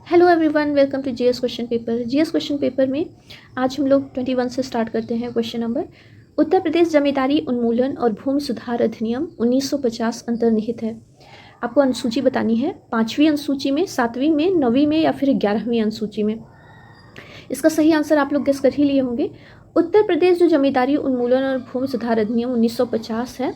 Hello everyone, welcome to GS question paper. GS question paper में आज हम लोग 21 से स्टार्ट करते हैं। क्वेश्चन नंबर, उत्तर प्रदेश जमींदारी उन्मूलन और भूमि सुधार अधिनियम 1950 अंतर्निहित है। आपको अनुसूची बतानी है, 5वीं अनुसूची में, 7वीं में, 9वीं में या फिर 11वीं अनुसूची में। इसका सही आंसर आप लोग गेस कर ही लिए होंगे। उत्तर प्रदेश जो जमींदारी उन्मूलन और भूमि सुधार अधिनियम 1950 है,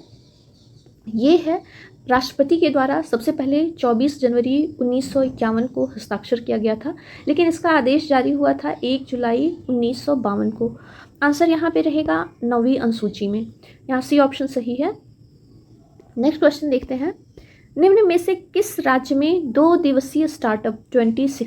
ये है राष्ट्रपति के द्वारा सबसे पहले 24 जनवरी 1951 को हस्ताक्षर किया गया था, लेकिन इसका आदेश जारी हुआ था 1 जुलाई 1952 को। आंसर यहाँ पे रहेगा 9वीं अनुसूची में। यहाँ सी ऑप्शन सही है। नेक्स्ट क्वेश्चन देखते हैं। निम्न में से किस राज्य में 2 दिवसीय स्टार्टअप 20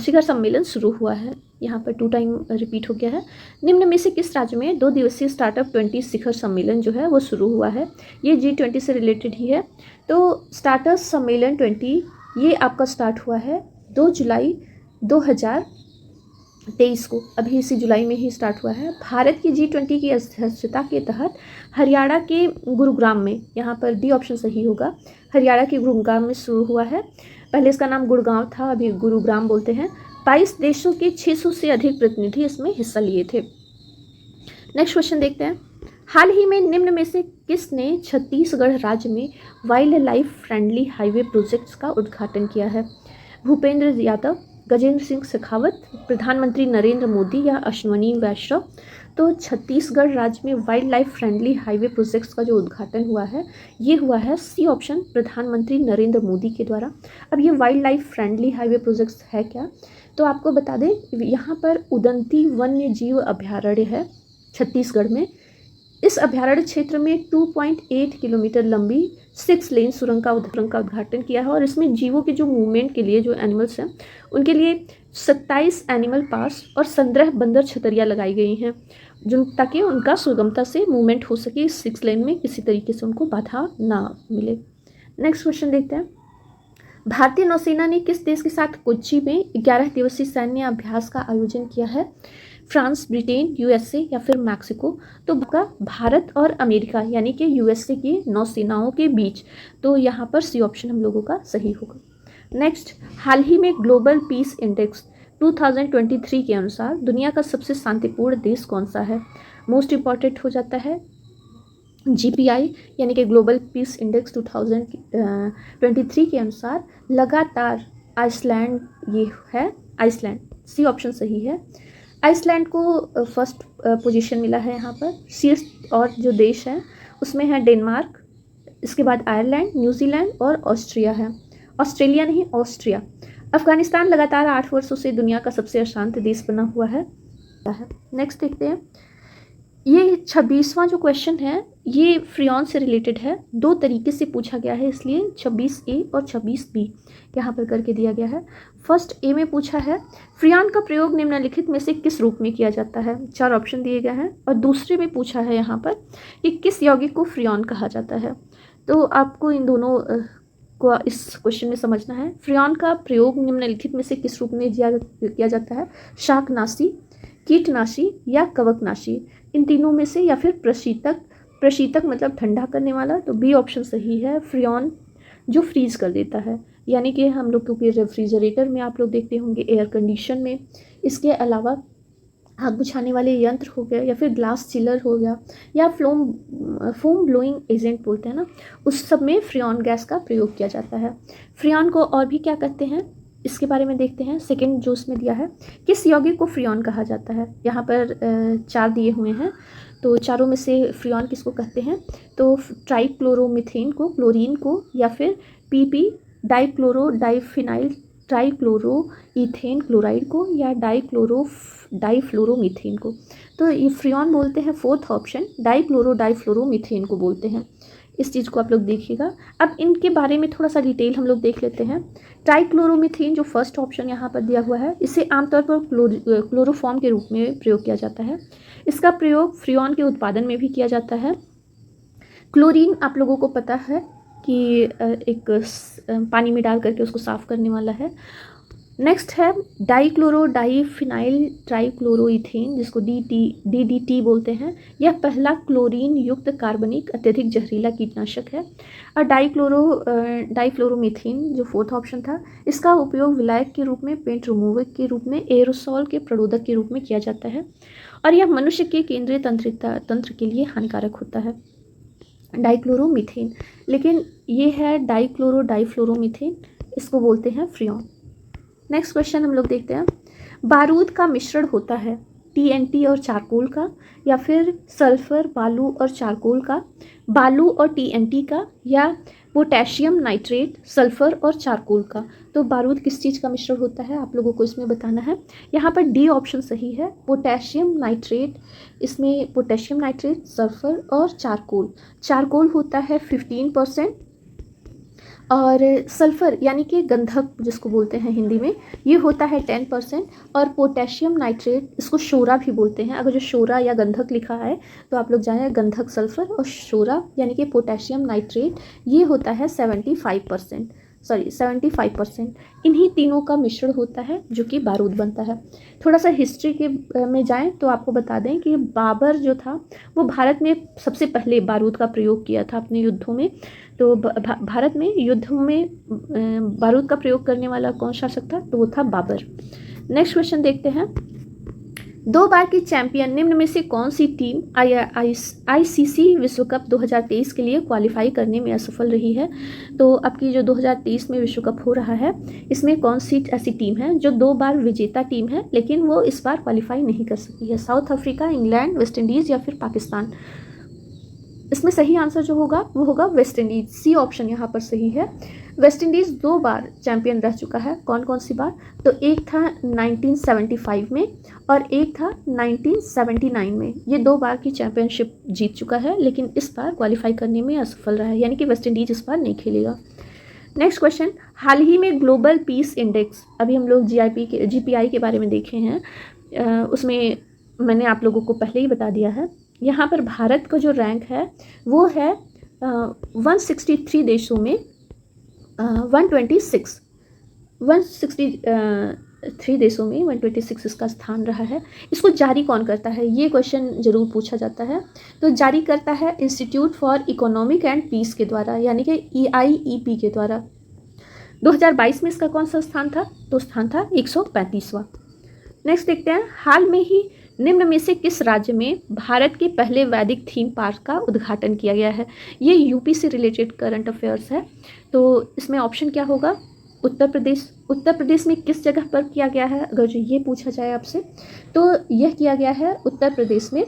शिखर सम्मेलन शुरू हुआ है? यहाँ पर 2 टाइम रिपीट हो गया है। निम्न में से किस राज्य में 2 दिवसीय स्टार्टअप 20 शिखर सम्मेलन जो है वो शुरू हुआ है? ये G20 से रिलेटेड ही है। तो स्टार्टअप सम्मेलन 20 ये आपका स्टार्ट हुआ है 2 जुलाई 2023 को। अभी इसी जुलाई में ही स्टार्ट हुआ है। भारत की G20 की अध्यक्षता के तहत हरियाणा के गुरुग्राम में, यहाँ पर डी ऑप्शन सही होगा, हरियाणा के गुरुग्राम में शुरू हुआ है। पहले इसका नाम गुड़गांव था, अभी गुरुग्राम बोलते हैं। 22 देशों के 600 से अधिक प्रतिनिधि इसमें हिस्सा लिए थे। नेक्स्ट क्वेश्चन देखते हैं। हाल ही में निम्न में से किसने छत्तीसगढ़ राज्य में wild life friendly highway projects का उद्घाटन किया है? भूपेंद्र यादव, गजेंद्र सिंह शेखावत, प्रधानमंत्री नरेंद्र मोदी या अश्विनी वैष्णव? तो छत्तीसगढ़ राज्य में wild life friendly highway projects का जो उद्घाटन हुआ है, ये हुआ है सी ऑप्शन, प्रधानमंत्री नरेंद्र मोदी के द्वारा। अब ये wild life friendly highway projects है क्या? तो आपको बता दें, यहाँ पर उदंती वन्य जीव अभयारण्य है छत्तीसगढ़ में। इस अभयारण्य क्षेत्र में 2.8 किलोमीटर लंबी 6 लेन सुरंग का उद्घाटन किया है, और इसमें जीवों के जो मूवमेंट के लिए, जो एनिमल्स हैं उनके लिए 27 एनिमल पास और 15 बंदर छतरियाँ लगाई गई हैं, जो ताकि उनका सुगमता से मूवमेंट हो सके। 6 लेन में किसी तरीके से उनको बाधा ना मिले। नेक्स्ट क्वेश्चन देखते हैं। भारतीय नौसेना ने किस देश के साथ कोच्चि में 11 दिवसीय सैन्य अभ्यास का आयोजन किया है? फ्रांस, ब्रिटेन, यूएसए या फिर मैक्सिको? तो भारत और अमेरिका यानी कि यूएसए की नौसेनाओं के बीच। तो यहाँ पर सी ऑप्शन हम लोगों का सही होगा। नेक्स्ट, हाल ही में ग्लोबल पीस इंडेक्स 2023 के अनुसार दुनिया का सबसे शांतिपूर्ण देश कौन सा है? मोस्ट इम्पॉर्टेंट हो जाता है GPI यानी कि ग्लोबल पीस इंडेक्स 2023 के अनुसार लगातार आइसलैंड ये है। आइसलैंड सी ऑप्शन सही है। आइसलैंड को फर्स्ट पोजीशन मिला है यहाँ पर। शीर्ष और जो देश है उसमें है डेनमार्क, इसके बाद आयरलैंड, न्यूजीलैंड और ऑस्ट्रिया है। ऑस्ट्रेलिया नहीं, ऑस्ट्रिया। अफगानिस्तान लगातार 8 वर्षों से दुनिया का सबसे अशांत देश बना हुआ है। नेक्स्ट देखते हैं। ये 26वां जो क्वेश्चन है ये फ्रियॉन से रिलेटेड है। 2 तरीके से पूछा गया है, इसलिए 26A और 26B यहाँ पर करके दिया गया है। फर्स्ट ए में पूछा है, फ्रियॉन का प्रयोग निम्नलिखित में से किस रूप में किया जाता है? 4 ऑप्शन दिए गए हैं। और दूसरे में पूछा है यहाँ पर कि किस यौगिक को फ्रियॉन कहा जाता है? तो आपको इन दोनों को इस क्वेश्चन में समझना है। फ्रियॉन का प्रयोग निम्नलिखित में से किस रूप में किया जाता है? शाकनाशी, कीटनाशी या कवकनाशी? इन तीनों में से, या फिर प्रशीतक मतलब ठंडा करने वाला? तो बी ऑप्शन सही है, फ्रियॉन जो फ्रीज कर देता है, यानी कि हम लोग क्योंकि रेफ्रिजरेटर में आप लोग देखते होंगे, एयर कंडीशन में, इसके अलावा आग बुझाने वाले यंत्र हो गया, या फिर ग्लास चिलर हो गया, या फोम ब्लोइंग एजेंट बोलते हैं ना, उस सब में फ्रियॉन गैस का प्रयोग किया जाता है। फ्रियॉन को और भी क्या कहते हैं, इसके बारे में देखते हैं। सेकेंड जो उसमें दिया है, किस यौगिक को फ्रियॉन कहा जाता है? यहाँ पर 4 दिए हुए हैं, तो चारों में से फ्रियॉन किसको कहते हैं? तो ट्राइक्लोरोमीथेन को, क्लोरीन को, या फिर PP dichloro diphenyl trichloro ethane chloride को, या डाइफ्लोरोमीथेन को? तो ये फ्रियॉन बोलते हैं, फोर्थ ऑप्शन डाइक्लोरो डाइफ्लोरोमीथेन को बोलते हैं। इस चीज़ को आप लोग देखिएगा। अब इनके बारे में थोड़ा सा डिटेल हम लोग देख लेते हैं। ट्राइक्लोरोमीथेन जो फर्स्ट ऑप्शन यहाँ पर दिया हुआ है, इसे आमतौर पर क्लोरोफॉर्म के रूप में प्रयोग किया जाता है। इसका प्रयोग फ्रियॉन के उत्पादन में भी किया जाता है। क्लोरीन आप लोगों को पता है कि एक पानी में डाल करके उसको साफ़ करने वाला है। नेक्स्ट है डाइक्लोरो डाइफिनाइल ट्राइक्लोरोइथेन, जिसको DDT बोलते हैं। यह पहला क्लोरीन युक्त कार्बनिक अत्यधिक जहरीला कीटनाशक है। और डाइफ्लोरोमीथेन जो फोर्थ ऑप्शन था, इसका उपयोग विलायक के रूप में, पेंट रिमूवर के रूप में, एरोसॉल के प्रोरोधक के रूप में किया जाता है और यह मनुष्य के केंद्रीय तंत्र के लिए हानिकारक होता है। डाइक्लोरोमीथेन, लेकिन ये है डाइफ्लोरोमीथेन, इसको बोलते हैं फ्रियोन। नेक्स्ट क्वेश्चन हम लोग देखते हैं, बारूद का मिश्रण होता है TNT और चारकोल का, या फिर सल्फर, बालू और चारकोल का, बालू और TNT का, या पोटेशियम नाइट्रेट, सल्फर और चारकोल का। तो बारूद किस चीज़ का मिश्रण होता है आप लोगों को इसमें बताना है। यहाँ पर D ऑप्शन सही है, पोटेशियम नाइट्रेट। इसमें पोटेशियम नाइट्रेट, सल्फर और चारकोल होता है 15%, और सल्फ़र यानी कि गंधक जिसको बोलते हैं हिंदी में, ये होता है 10%। और पोटेशियम नाइट्रेट, इसको शोरा भी बोलते हैं। अगर जो शोरा या गंधक लिखा है तो आप लोग जाने गंधक सल्फ़र, और शोरा यानी कि पोटेशियम नाइट्रेट ये होता है 75%। इन्हीं तीनों का मिश्रण होता है जो कि बारूद बनता है। थोड़ा सा हिस्ट्री के में जाएं तो आपको बता दें कि बाबर जो था वो भारत में सबसे पहले बारूद का प्रयोग किया था अपने युद्धों में। तो भारत में युद्धों में बारूद का प्रयोग करने वाला कौन शासक था, तो वो था बाबर। नेक्स्ट क्वेश्चन देखते हैं, 2 बार की चैंपियन निम्न में से कौन सी टीम ICC विश्व कप 2023 के लिए क्वालिफाई करने में असफल रही है। तो अब की जो 2023 में विश्व कप हो रहा है, इसमें कौन सी ऐसी टीम है जो 2 बार विजेता टीम है लेकिन वो इस बार क्वालिफाई नहीं कर सकी है। South Africa, England, West Indies या फिर पाकिस्तान। इसमें सही आंसर जो होगा वो होगा वेस्ट इंडीज़। C ऑप्शन यहाँ पर सही है। वेस्ट इंडीज़ 2 बार चैंपियन रह चुका है। कौन कौन सी बार, तो एक था 1975 में और एक था 1979 में। ये 2 बार की चैंपियनशिप जीत चुका है लेकिन इस बार क्वालिफाई करने में असफल रहा है, यानी कि वेस्ट इंडीज़ इस बार नहीं खेलेगा। नेक्स्ट क्वेश्चन, हाल ही में ग्लोबल पीस इंडेक्स, अभी हम लोग GPI के बारे में देखे हैं, उसमें मैंने आप लोगों को पहले ही बता दिया है। यहाँ पर भारत का जो रैंक है वो है 163 देशों में 163 देशों में 126 इसका स्थान रहा है। इसको जारी कौन करता है, ये क्वेश्चन ज़रूर पूछा जाता है। तो जारी करता है institute for economic and peace के द्वारा, यानी कि EIEP के द्वारा। 2022 में इसका कौन सा स्थान था, तो स्थान था 135वां। नेक्स्ट देखते हैं, हाल में ही निम्न में से किस राज्य में भारत के पहले वैदिक थीम पार्क का उद्घाटन किया गया है। ये यूपी से रिलेटेड करंट अफेयर्स है। तो इसमें ऑप्शन क्या होगा, उत्तर प्रदेश। उत्तर प्रदेश में किस जगह पर किया गया है, अगर जो ये पूछा जाए आपसे, तो यह किया गया है उत्तर प्रदेश में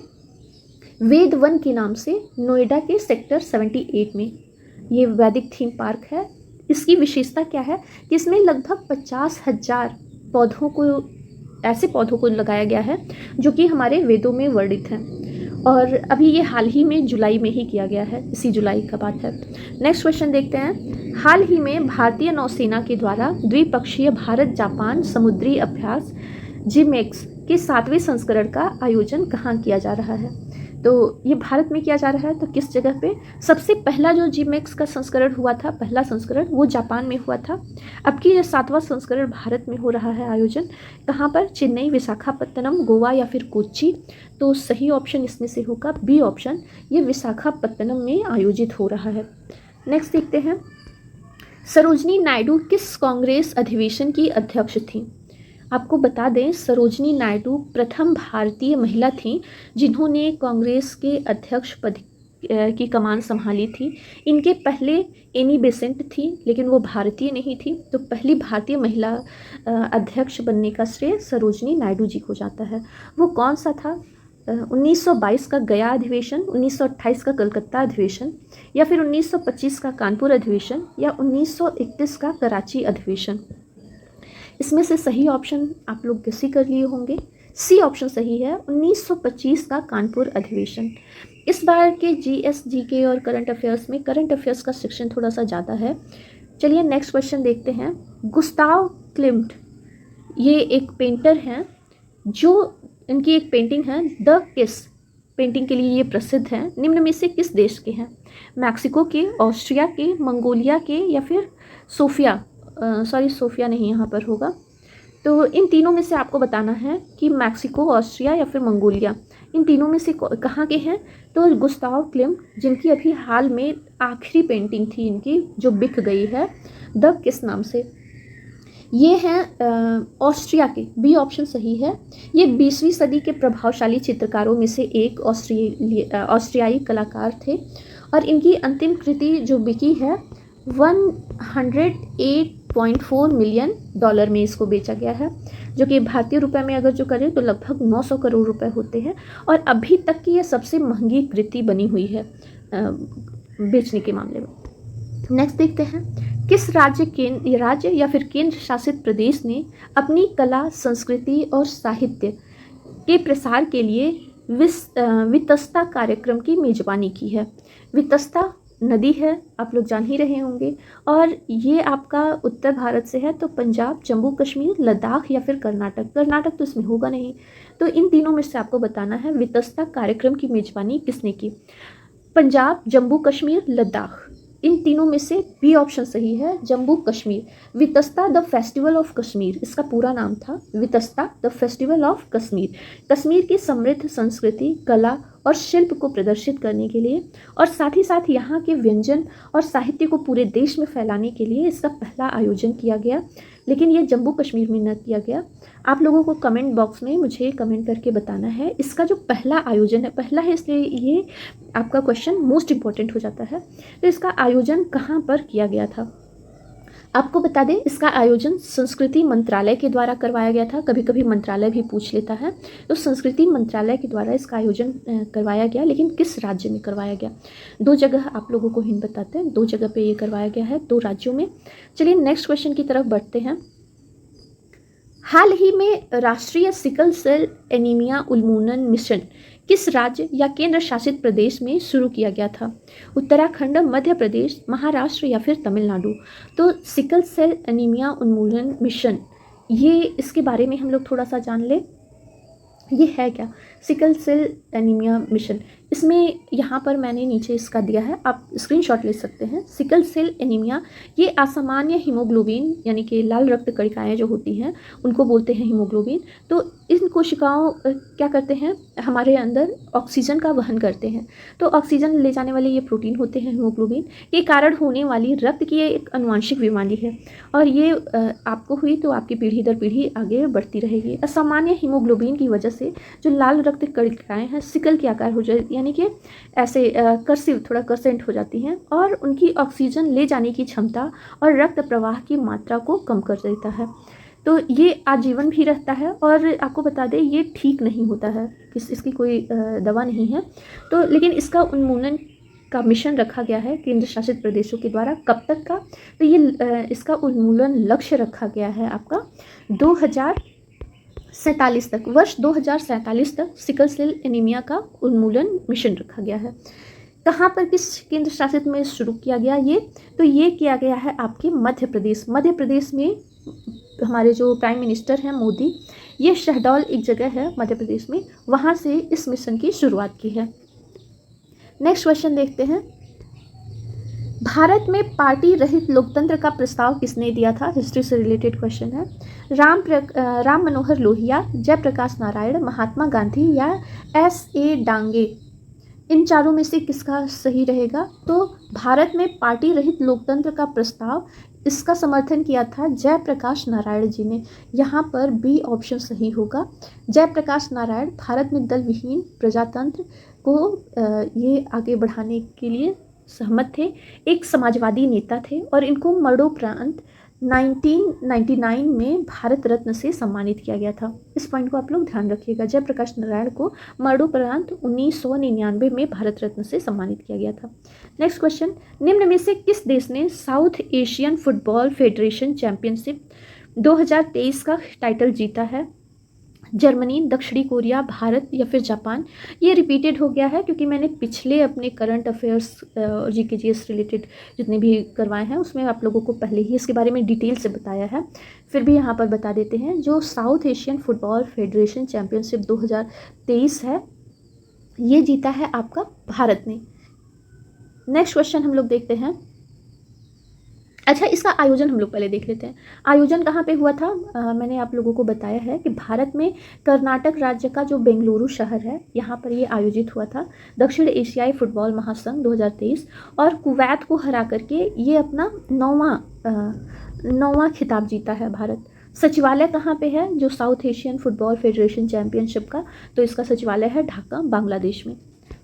वेद वन के नाम से, नोएडा के सेक्टर 78 में ये वैदिक थीम पार्क है। इसकी विशेषता क्या है कि इसमें लगभग 50,000 ऐसे पौधों को लगाया गया है जो कि हमारे वेदों में वर्णित हैं, और अभी ये हाल ही में जुलाई में ही किया गया है, इसी जुलाई का बात है। नेक्स्ट क्वेश्चन देखते हैं, हाल ही में भारतीय नौसेना के द्वारा द्विपक्षीय भारत जापान समुद्री अभ्यास जिमेक्स के 7वें संस्करण का आयोजन कहाँ किया जा रहा है। तो ये भारत में किया जा रहा है, तो किस जगह पे। सबसे पहला जो जिमेक्स का संस्करण हुआ था, पहला संस्करण, वो जापान में हुआ था। अब की 7वां संस्करण भारत में हो रहा है आयोजन, कहाँ पर, चेन्नई, विशाखापत्तनम, गोवा या फिर कोच्चि। तो सही ऑप्शन इसमें से होगा B ऑप्शन, ये विशाखापत्तनम में आयोजित हो रहा है। नेक्स्ट देखते हैं, सरोजनी नायडू किस कांग्रेस अधिवेशन की अध्यक्ष थी। आपको बता दें, सरोजनी नायडू प्रथम भारतीय महिला थीं जिन्होंने कांग्रेस के अध्यक्ष पद की कमान संभाली थी। इनके पहले एनी बेसेंट थी लेकिन वो भारतीय नहीं थी, तो पहली भारतीय महिला अध्यक्ष बनने का श्रेय सरोजनी नायडू जी को जाता है। वो कौन सा था, 1922 का गया अधिवेशन, 1928 का कलकत्ता अधिवेशन, या फिर 1925 का कानपुर अधिवेशन, या 1931 का कराची अधिवेशन। इसमें से सही ऑप्शन आप लोग किसी कर लिए होंगे, C ऑप्शन सही है, 1925 का कानपुर अधिवेशन। इस बार के GS, GK और करंट अफेयर्स में करंट अफेयर्स का सेक्शन थोड़ा सा ज़्यादा है। चलिए नेक्स्ट क्वेश्चन देखते हैं, गुस्ताव क्लिम्ट ये एक पेंटर हैं जो, इनकी एक पेंटिंग है द किस, पेंटिंग के लिए ये प्रसिद्ध हैं। निम्न में से किस देश के हैं, मैक्सिको के, ऑस्ट्रिया के, मंगोलिया के, या फिर सोफिया नहीं यहाँ पर होगा, तो इन तीनों में से आपको बताना है कि मैक्सिको, ऑस्ट्रिया या फिर मंगोलिया, इन तीनों में से कहाँ के हैं। तो गुस्ताव क्लिम, जिनकी अभी हाल में आखिरी पेंटिंग थी इनकी जो बिक गई है, द किस नाम से, ये हैं ऑस्ट्रिया के। बी ऑप्शन सही है। ये 20वीं सदी के प्रभावशाली चित्रकारों में से एक ऑस्ट्रियाई कलाकार थे और इनकी अंतिम कृति जो बिकी है 108.4 मिलियन डॉलर में इसको बेचा गया है, जो कि भारतीय रुपए में अगर जो करें तो लगभग 900 करोड़ रुपए होते हैं और अभी तक की ये सबसे महंगी कृति बनी हुई है बेचने के मामले में। नेक्स्ट देखते हैं, किस राज्य या फिर केंद्र शासित प्रदेश ने अपनी कला, संस्कृति और साहित्य के प्रसार के लिए वितस्ता कार्यक्रम की मेजबानी की है। वितस्ता नदी है, आप लोग जान ही रहे होंगे, और ये आपका उत्तर भारत से है, तो पंजाब, जम्मू कश्मीर, लद्दाख या फिर कर्नाटक। कर्नाटक तो इसमें होगा नहीं, तो इन तीनों में से आपको बताना है वितस्ता कार्यक्रम की मेजबानी किसने की। पंजाब, जम्मू कश्मीर, लद्दाख, इन तीनों में से बी ऑप्शन सही है, Jammu Kashmir. Vitasta the festival of Kashmir, इसका पूरा नाम था Vitasta the festival of Kashmir. Kashmir की समृद्ध संस्कृति, कला और शिल्प को प्रदर्शित करने के लिए और साथ ही साथ यहाँ के व्यंजन और साहित्य को पूरे देश में फैलाने के लिए इसका पहला आयोजन किया गया, लेकिन ये जम्मू कश्मीर में न किया गया। आप लोगों को कमेंट बॉक्स में मुझे कमेंट करके बताना है इसका जो पहला आयोजन है, पहला है इसलिए ये आपका क्वेश्चन मोस्ट इम्पॉर्टेंट हो जाता है, तो इसका आयोजन कहाँ पर किया गया था। आपको बता दें इसका आयोजन संस्कृति मंत्रालय के द्वारा करवाया गया था। कभी कभी मंत्रालय भी पूछ लेता है, तो संस्कृति मंत्रालय के द्वारा इसका आयोजन करवाया गया, लेकिन किस राज्य में करवाया गया। 2 जगह आप लोगों को हिंट बताते हैं, 2 जगह पे ये करवाया गया है, 2 राज्यों में। चलिए नेक्स्ट क्वेश्चन की तरफ बढ़ते हैं। हाल ही में राष्ट्रीय सिकल सेल एनीमिया उन्मूलन मिशन किस राज्य या केंद्र शासित प्रदेश में शुरू किया गया था। उत्तराखंड, मध्य प्रदेश, महाराष्ट्र या फिर तमिलनाडु। तो सिकल सेल एनीमिया उन्मूलन मिशन, ये इसके बारे में हम लोग थोड़ा सा जान ले। ये है क्या सिकल सेल एनीमिया मिशन। इसमें यहाँ पर मैंने नीचे इसका दिया है, आप स्क्रीनशॉट ले सकते हैं। सिकल सेल एनीमिया ये असामान्य हीमोग्लोबिन यानी कि लाल रक्त कणिकाएँ जो होती हैं उनको बोलते हैं हीमोग्लोबिन। तो इन कोशिकाओं क्या करते हैं, हमारे अंदर ऑक्सीजन का वहन करते हैं। तो ऑक्सीजन ले जाने वाले ये प्रोटीन होते हैं हीमोग्लोबिन, के कारण होने वाली रक्त की एक अनुवांशिक बीमारी है और ये आपको हुई तो आपकी पीढ़ी दर पीढ़ी आगे बढ़ती रहेगी। असामान्य हीमोग्लोबिन की वजह से जो लाल रक्त कणिकाएँ हैं सिकल के आकार हो जाए यानी कि ऐसे कर्सिव थोड़ा कर्सेंट हो जाती हैं और उनकी ऑक्सीजन ले जाने की क्षमता और रक्त प्रवाह की मात्रा को कम कर देता है। तो ये आजीवन भी रहता है और आपको बता दें ये ठीक नहीं होता है, इसकी कोई दवा नहीं है। तो लेकिन इसका उन्मूलन का मिशन रखा गया है केंद्र शासित प्रदेशों के द्वारा। कब तक का, तो ये इसका उन्मूलन लक्ष्य रखा गया है आपका 2047 तक, वर्ष 2047 तक सिकल सेल एनीमिया का उन्मूलन मिशन रखा गया है। कहाँ पर किस केंद्र शासित में शुरू किया गया ये, तो ये किया गया है आपके मध्य प्रदेश। मध्य प्रदेश में हमारे जो प्राइम मिनिस्टर हैं मोदी, ये शहडोल एक जगह है मध्य प्रदेश में, वहाँ से इस मिशन की शुरुआत की है। नेक्स्ट क्वेश्चन देखते हैं। भारत में पार्टी रहित लोकतंत्र का प्रस्ताव किसने दिया था। हिस्ट्री से रिलेटेड क्वेश्चन है। राम मनोहर लोहिया, जयप्रकाश नारायण, महात्मा गांधी या S.A. डांगे, इन चारों में से किसका सही रहेगा। तो भारत में पार्टी रहित लोकतंत्र का प्रस्ताव, इसका समर्थन किया था जयप्रकाश नारायण जी ने। यहाँ पर बी ऑप्शन सही होगा। जयप्रकाश नारायण भारत में दल विहीन प्रजातंत्र को ये आगे बढ़ाने के लिए सहमत थे। एक समाजवादी नेता थे और इनको मरणोपरांत 1999 में भारत रत्न से सम्मानित किया गया था। इस पॉइंट को आप लोग ध्यान रखिएगा। जयप्रकाश नारायण को मरणोपरांत 1999 में भारत रत्न से सम्मानित किया गया था। नेक्स्ट क्वेश्चन, निम्न में से किस देश ने south Asian football federation championship 2023 का टाइटल जीता है। जर्मनी, दक्षिणी कोरिया, भारत या फिर जापान। ये रिपीटेड हो गया है क्योंकि मैंने पिछले अपने करंट अफेयर्स GK/GS रिलेटेड जितने भी करवाए हैं उसमें आप लोगों को पहले ही इसके बारे में डिटेल से बताया है, फिर भी यहाँ पर बता देते हैं। जो south Asian football federation championship 2023 है ये जीता है आपका भारत ने। नेक्स्ट क्वेश्चन हम लोग देखते हैं। अच्छा, इसका आयोजन हम लोग पहले देख लेते हैं। आयोजन कहाँ पे हुआ था? मैंने आप लोगों को बताया है कि भारत में कर्नाटक राज्य का जो बेंगलुरु शहर है, यहाँ पर ये आयोजित हुआ था। दक्षिण एशियाई फुटबॉल महासंघ 2023 और कुवैत को हरा करके ये अपना नौवां खिताब जीता है भारत। सचिवालय कहाँ पे है जो south Asian football federation championship का? तो इसका सचिवालय है ढाका, बांग्लादेश में।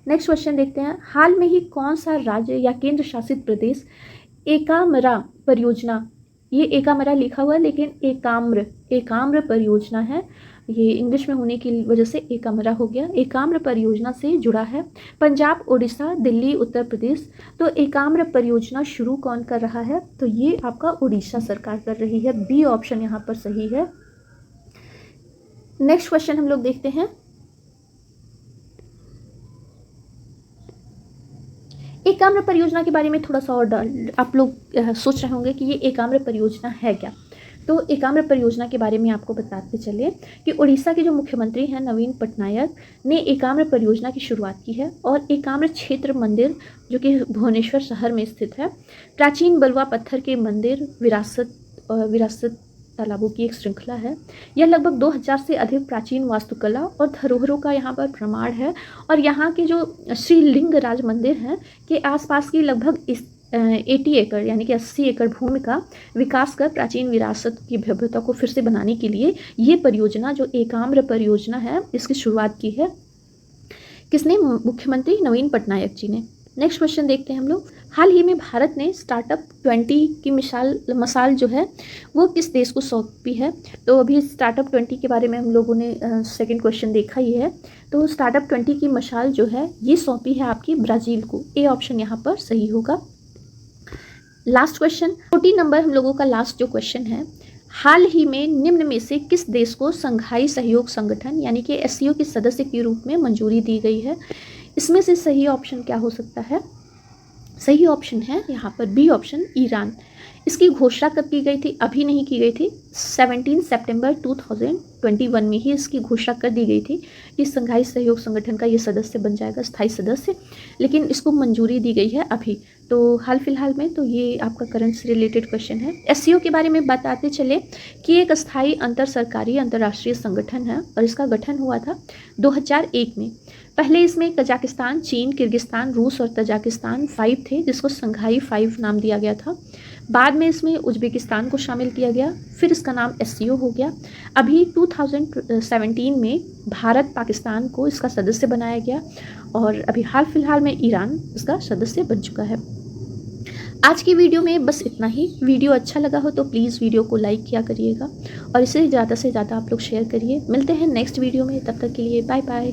नेक्स्ट क्वेश्चन देखते हैं। हाल में ही कौन सा राज्य या केंद्र शासित प्रदेश एकाम्रा परियोजना, ये एकाम्रा लिखा हुआ है लेकिन एकाम्र परियोजना है, ये इंग्लिश में होने की वजह से एकाम्रा हो गया। एकाम्र परियोजना से जुड़ा है पंजाब, उड़ीसा, दिल्ली, उत्तर प्रदेश। तो एकाम्र परियोजना शुरू कौन कर रहा है? तो ये आपका उड़ीसा सरकार कर रही है। बी ऑप्शन यहाँ पर सही है। नेक्स्ट क्वेश्चन हम लोग देखते हैं। एकाम्र परियोजना के बारे में थोड़ा सा और आप लोग सोच रहे होंगे कि ये एकाम्र परियोजना है क्या। तो एकाम्र परियोजना के बारे में आपको बताते चले कि उड़ीसा के जो मुख्यमंत्री हैं नवीन पटनायक ने एकाम्र परियोजना की शुरुआत की है। और एकाम्र क्षेत्र मंदिर जो कि भुवनेश्वर शहर में स्थित है, प्राचीन बलुआ पत्थर के मंदिर, विरासत तालाबों की एक श्रृंखला है। यह लगभग 2000 से अधिक प्राचीन वास्तुकला और धरोहरों का यहाँ पर प्रमाण है। और यहाँ के जो श्री लिंगराज मंदिर हैं के आसपास की लगभग 80 एकड़ यानी कि 80 एकड़ भूमि का विकास कर प्राचीन विरासत की भव्यता को फिर से बनाने के लिए ये परियोजना जो एकाम्र परियोजना है इसकी शुरुआत की है। किसने? मुख्यमंत्री नवीन पटनायक जी ने। नेक्स्ट क्वेश्चन देखते हैं हम लोग। हाल ही में भारत ने स्टार्टअप 20 की मसाल जो है वो किस देश को सौंपी है? तो अभी स्टार्टअप 20 के बारे में हम लोगों ने सेकंड क्वेश्चन देखा ही है। तो स्टार्टअप 20 की मशाल जो है ये सौंपी है आपकी ब्राज़ील को। ए ऑप्शन यहाँ पर सही होगा। लास्ट क्वेश्चन 14 नंबर हम लोगों का लास्ट जो क्वेश्चन है, हाल ही में निम्न में से किस देश को संघाई सहयोग संगठन यानी कि एससीओ के सदस्य के रूप में मंजूरी दी गई है? इसमें से सही ऑप्शन क्या हो सकता है? सही ऑप्शन है यहाँ पर बी ऑप्शन, ईरान। इसकी घोषणा कब की गई थी? अभी नहीं की गई थी, 17 सितंबर 2021 में ही इसकी घोषणा कर दी गई थी कि संघाई सहयोग संगठन का ये सदस्य बन जाएगा, स्थायी सदस्य। लेकिन इसको मंजूरी दी गई है अभी, तो हाल फिलहाल में। तो ये आपका करंट से रिलेटेड क्वेश्चन है। एससीओ के बारे में बताते चले कि एक स्थायी अंतर सरकारी अंतर्राष्ट्रीय संगठन है और इसका गठन हुआ था 2001 में। पहले इसमें कजाकिस्तान, चीन, किर्गिस्तान, रूस और तजाकिस्तान 5 थे जिसको संघाई 5 नाम दिया गया था। बाद में इसमें उज्बेकिस्तान को शामिल किया गया, फिर इसका नाम एससीओ हो गया। अभी 2017 में भारत, पाकिस्तान को इसका सदस्य बनाया गया और अभी हाल फिलहाल में ईरान इसका सदस्य बन चुका है। आज की वीडियो में बस इतना ही। वीडियो अच्छा लगा हो तो प्लीज़ वीडियो को लाइक किया करिएगा और इसे ज़्यादा से ज़्यादा आप लोग शेयर करिए। मिलते हैं नेक्स्ट वीडियो में, तब तक के लिए बाय बाय।